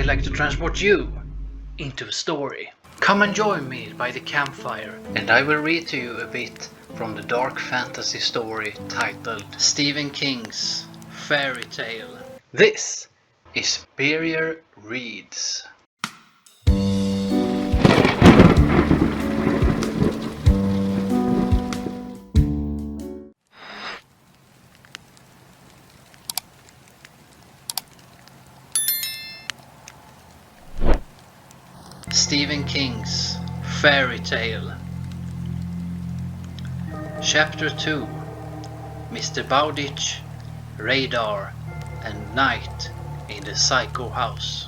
like to transport you into a story. Come and join me by the campfire, and I will read to you a bit from the dark fantasy story titled Stephen King's Fairy Tale. This is Superior Reads. Stephen King's Fairy Tale. Chapter 2. Mr. Bowditch, Radar, and Night in the Psycho House.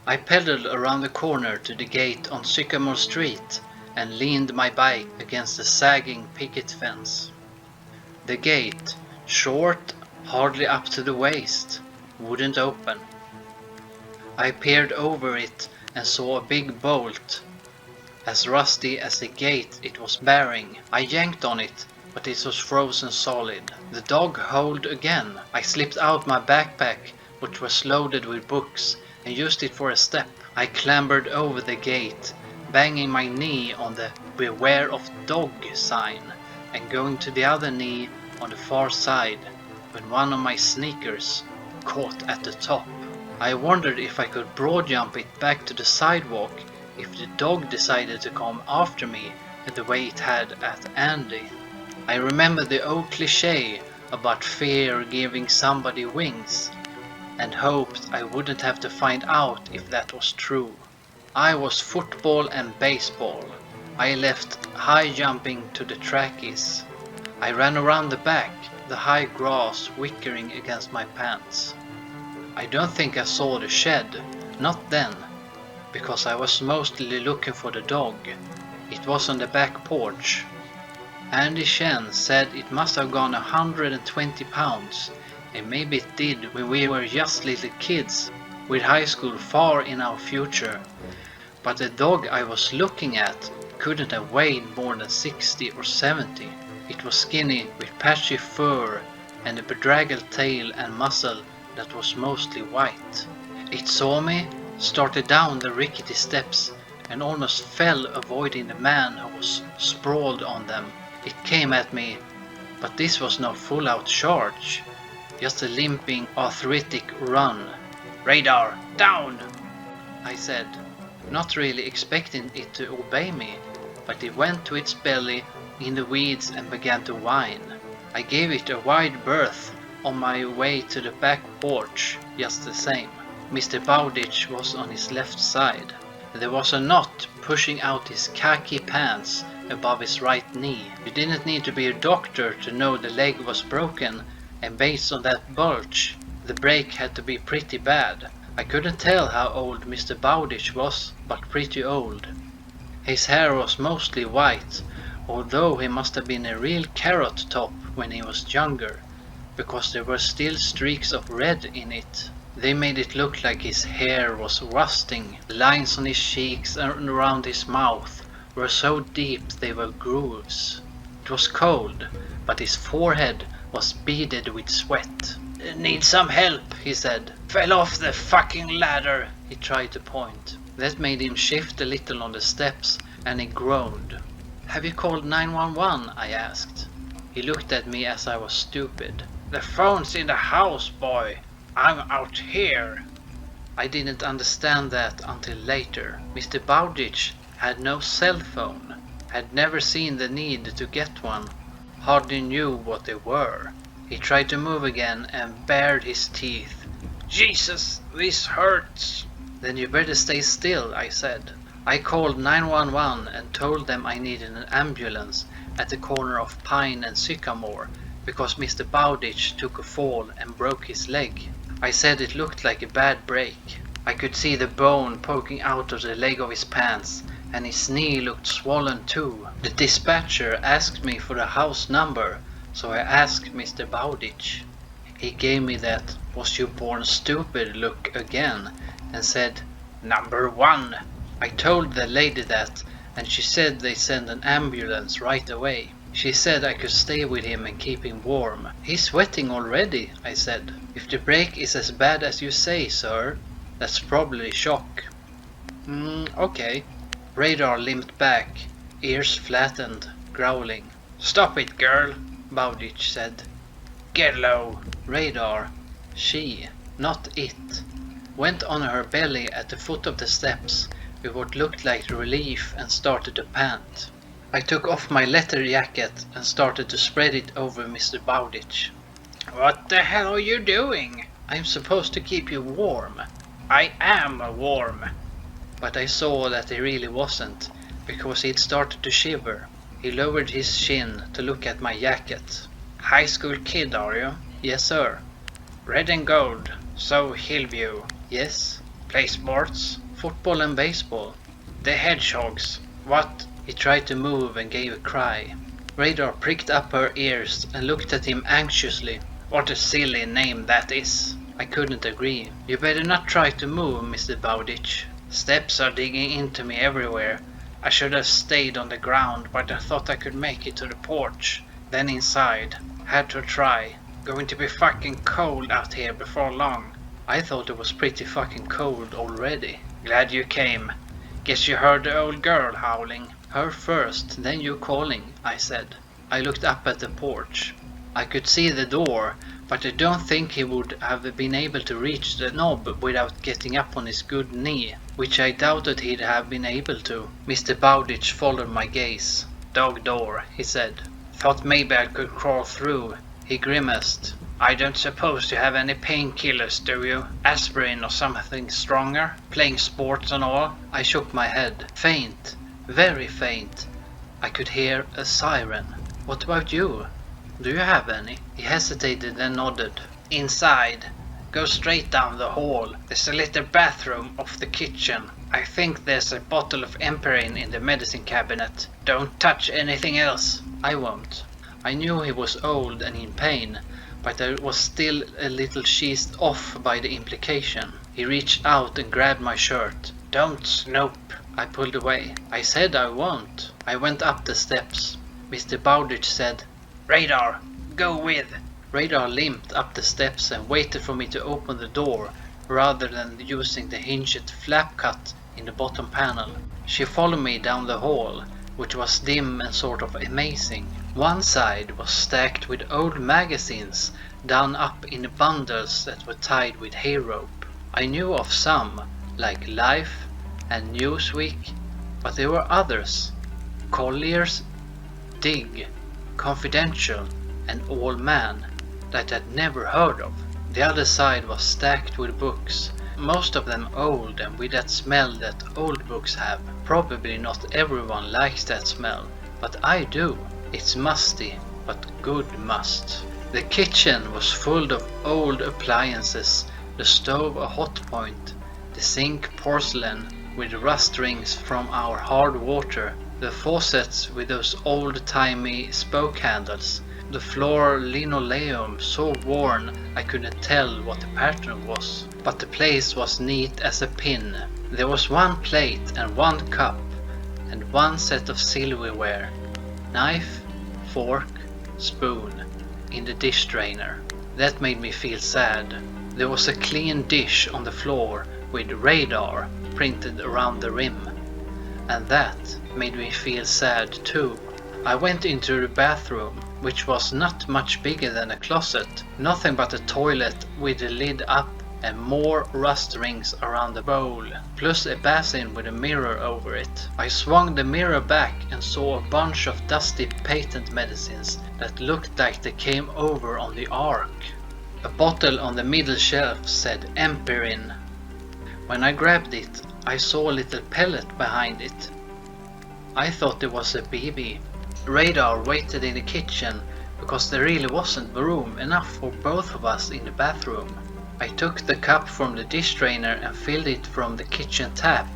I pedaled around the corner to the gate on Sycamore Street and leaned my bike against the sagging picket fence. The gate, short, hardly up to the waist, wouldn't open. I peered over it and saw a big bolt, as rusty as the gate it was bearing. I yanked on it, but it was frozen solid. The dog howled again. I slipped out my backpack, which was loaded with books, and used it for a step. I clambered over the gate, banging my knee on the "Beware of Dog" sign, and going to the other knee on the far side, when one of my sneakers caught at the top. I wondered if I could broad jump it back to the sidewalk if the dog decided to come after me the way it had at Andy. I remembered the old cliché about fear giving somebody wings, and hoped I wouldn't have to find out if that was true. I was football and baseball. I left high jumping to the trackies. I ran around the back, the high grass wickering against my pants. I don't think I saw the shed, not then, because I was mostly looking for the dog. It was on the back porch. Andy Shen said it must have gone 120 pounds, and maybe it did when we were just little kids, with high school far in our future. But the dog I was looking at couldn't have weighed more than 60 or 70. It was skinny with patchy fur and a bedraggled tail and muzzle that was mostly white. It saw me, started down the rickety steps, and almost fell, avoiding the man who was sprawled on them. It came at me, but this was no full-out charge, just a limping, arthritic run. "Radar, down!" I said, not really expecting it to obey me, but it went to its belly in the weeds and began to whine. I gave it a wide berth on my way to the back porch just the same. Mr. Bowditch was on his left side. There was a knot pushing out his khaki pants above his right knee. You didn't need to be a doctor to know the leg was broken, and based on that bulge, the break had to be pretty bad. I couldn't tell how old Mr. Bowditch was, but pretty old. His hair was mostly white, although he must have been a real carrot top when he was younger, because there were still streaks of red in it. They made it look like his hair was rusting. The lines on his cheeks and around his mouth were so deep they were grooves. It was cold, but his forehead was beaded with sweat. "Need some help," he said. "Fell off the fucking ladder." He tried to point. That made him shift a little on the steps, and he groaned. "Have you called 911? I asked. He looked at me as I was stupid. "The phone's in the house, boy. I'm out here." I didn't understand that until later. Mr. Bowditch had no cell phone, had never seen the need to get one, hardly knew what they were. He tried to move again and bared his teeth. "Jesus, this hurts." "Then you better stay still," I said. I called 911 and told them I needed an ambulance at the corner of Pine and Sycamore, because Mr. Bowditch took a fall and broke his leg. I said it looked like a bad break. I could see the bone poking out of the leg of his pants, and his knee looked swollen too. The dispatcher asked me for the house number, so I asked Mr. Bowditch. He gave me that "was you born stupid" look again, and said, "Number 1. I told the lady that, and she said they send an ambulance right away. She said I could stay with him and keep him warm. He's sweating already, I said. If the break is as bad as you say, sir, that's probably shock. Okay. Radar limped back, ears flattened, growling. Stop it, girl, Bowditch said. Get low. Radar, she, not it, went on her belly at the foot of the steps with what looked like relief and started to pant. I took off my leather jacket and started to spread it over Mr. Bowditch. What the hell are you doing? I'm supposed to keep you warm. I am warm. But I saw that he really wasn't, because he'd started to shiver. He lowered his chin to look at my jacket. High school kid, are you? Yes, sir. Red and gold, so Hillview. Yes. Play sports? Football and baseball. The Hedgehogs. What? He tried to move and gave a cry. Radar pricked up her ears and looked at him anxiously. What a silly name that is. I couldn't agree. You better not try to move, Mr. Bowditch. Steps are digging into me everywhere. I should have stayed on the ground, but I thought I could make it to the porch. Then inside. Had to try. Going to be fucking cold out here before long. I thought it was pretty fucking cold already. Glad you came. Guess you heard the old girl howling. Her first, then you calling, I said. I looked up at the porch. I could see the door, but I don't think he would have been able to reach the knob without getting up on his good knee, which I doubted he'd have been able to. Mr. Bowditch followed my gaze. Dog door, he said. Thought maybe I could crawl through. He grimaced. I don't suppose you have any painkillers, do you? Aspirin or something stronger? Playing sports and all? I shook my head. Faint. Very faint. I could hear a siren. What about you? Do you have any? He hesitated and nodded. Inside. Go straight down the hall. There's a little bathroom off the kitchen. I think there's a bottle of Emperine in the medicine cabinet. Don't touch anything else. I won't. I knew he was old and in pain, but I was still a little cheesed off by the implication. He reached out and grabbed my shirt. Don't snoop. I pulled away. I said I won't. I went up the steps. Mr. Bowditch said, Radar, go with. Radar limped up the steps and waited for me to open the door rather than using the hinged flap cut in the bottom panel. She followed me down the hall, which was dim and sort of amazing. One side was stacked with old magazines done up in bundles that were tied with hay rope. I knew of some, like Life and Newsweek, but there were others. Collier's, Dig, Confidential, and All Man that I'd never heard of. The other side was stacked with books, most of them old and with that smell that old books have. Probably not everyone likes that smell, but I do. It's musty, but good must. The kitchen was full of old appliances, the stove a hot point, the sink porcelain with rust rings from our hard water, the faucets with those old-timey spoke handles, the floor linoleum so worn I couldn't tell what the pattern was, but the place was neat as a pin. There was one plate and one cup, and one set of silverware, knife, fork, spoon, in the dish drainer. That made me feel sad. There was a clean dish on the floor with Radar printed around the rim, and that made me feel sad too. I went into the bathroom, which was not much bigger than a closet, nothing but a toilet with the lid up and more rust rings around the bowl, plus a basin with a mirror over it. I swung the mirror back and saw a bunch of dusty patent medicines that looked like they came over on the Ark. A bottle on the middle shelf said Emperine. When I grabbed it, I saw a little pellet behind it. I thought it was a BB. Radar waited in the kitchen because there really wasn't room enough for both of us in the bathroom. I took the cup from the dish drainer and filled it from the kitchen tap.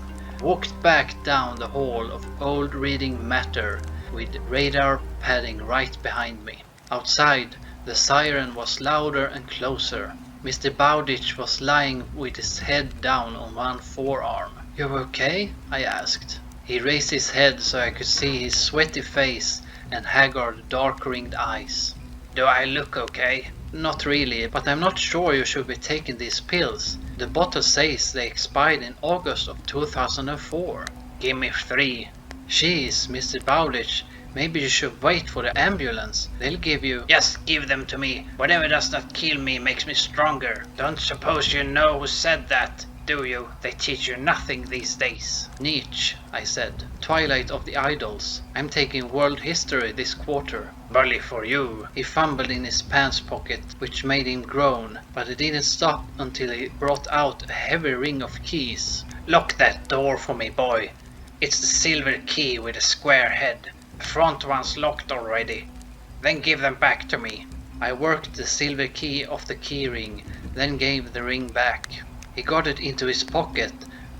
Walked back down the hall of old reading matter with Radar padding right behind me. Outside, the siren was louder and closer. Mr. Bowditch was lying with his head down on one forearm. You okay? I asked. He raised his head so I could see his sweaty face and haggard, dark-ringed eyes. Do I look okay? Not really, but I'm not sure you should be taking these pills. The bottle says they expired in August of 2004. Give me 3. Jeez, Mr. Bowditch, maybe you should wait for the ambulance. They'll give you... Just give them to me. Whatever does not kill me makes me stronger. Don't suppose you know who said that, do you? They teach you nothing these days. Nietzsche, I said. Twilight of the Idols. I'm taking world history this quarter. Bully for you. He fumbled in his pants pocket, which made him groan, but it didn't stop until he brought out a heavy ring of keys. Lock that door for me, boy. It's the silver key with a square head. The front one's locked already. Then give them back to me. I worked the silver key off the key ring, then gave the ring back. He got it into his pocket,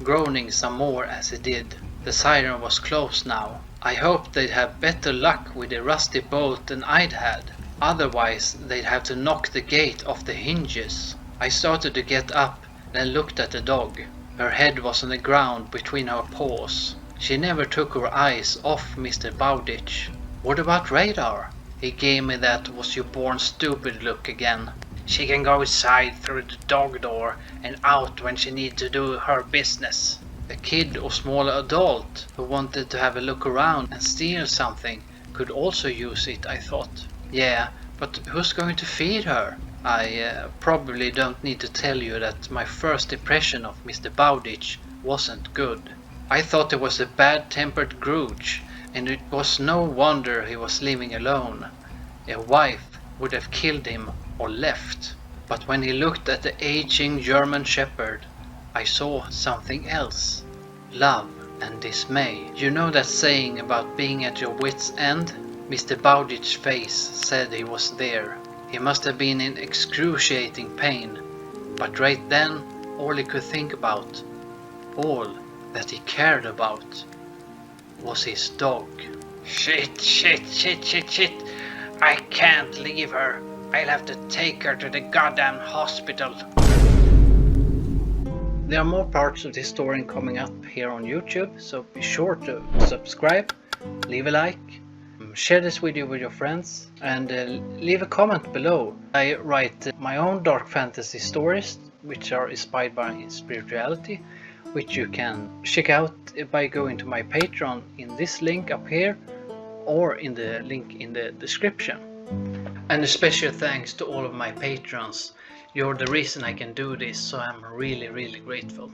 groaning some more as he did. The siren was closed now. I hoped they'd have better luck with the rusty bolt than I'd had. Otherwise, they'd have to knock the gate off the hinges. I started to get up, then looked at the dog. Her head was on the ground between her paws. She never took her eyes off Mr. Bowditch. What about Radar? He gave me that was you born stupid look again. She can go inside through the dog door and out when she needs to do her business. A kid or small adult who wanted to have a look around and steal something could also use it, I thought. Yeah, but who's going to feed her? I probably don't need to tell you that my first impression of Mr. Bowditch wasn't good. I thought he was a bad-tempered grouch, and it was no wonder he was living alone. A wife would have killed him or left. But when he looked at the aging German shepherd, I saw something else. Love and dismay. You know that saying about being at your wit's end? Mr. Bowditch's face said he was there. He must have been in excruciating pain. But right then, all he could think about, all that he cared about, was his dog. Shit. I can't leave her. I'll have to take her to the goddamn hospital. There are more parts of this story coming up here on YouTube, so be sure to subscribe, leave a like, share this video with your friends, and leave a comment below. I write my own dark fantasy stories, which are inspired by spirituality, which you can check out by going to my Patreon in this link up here, or in the link in the description. And a special thanks to all of my patrons. You're the reason I can do this, so I'm really grateful.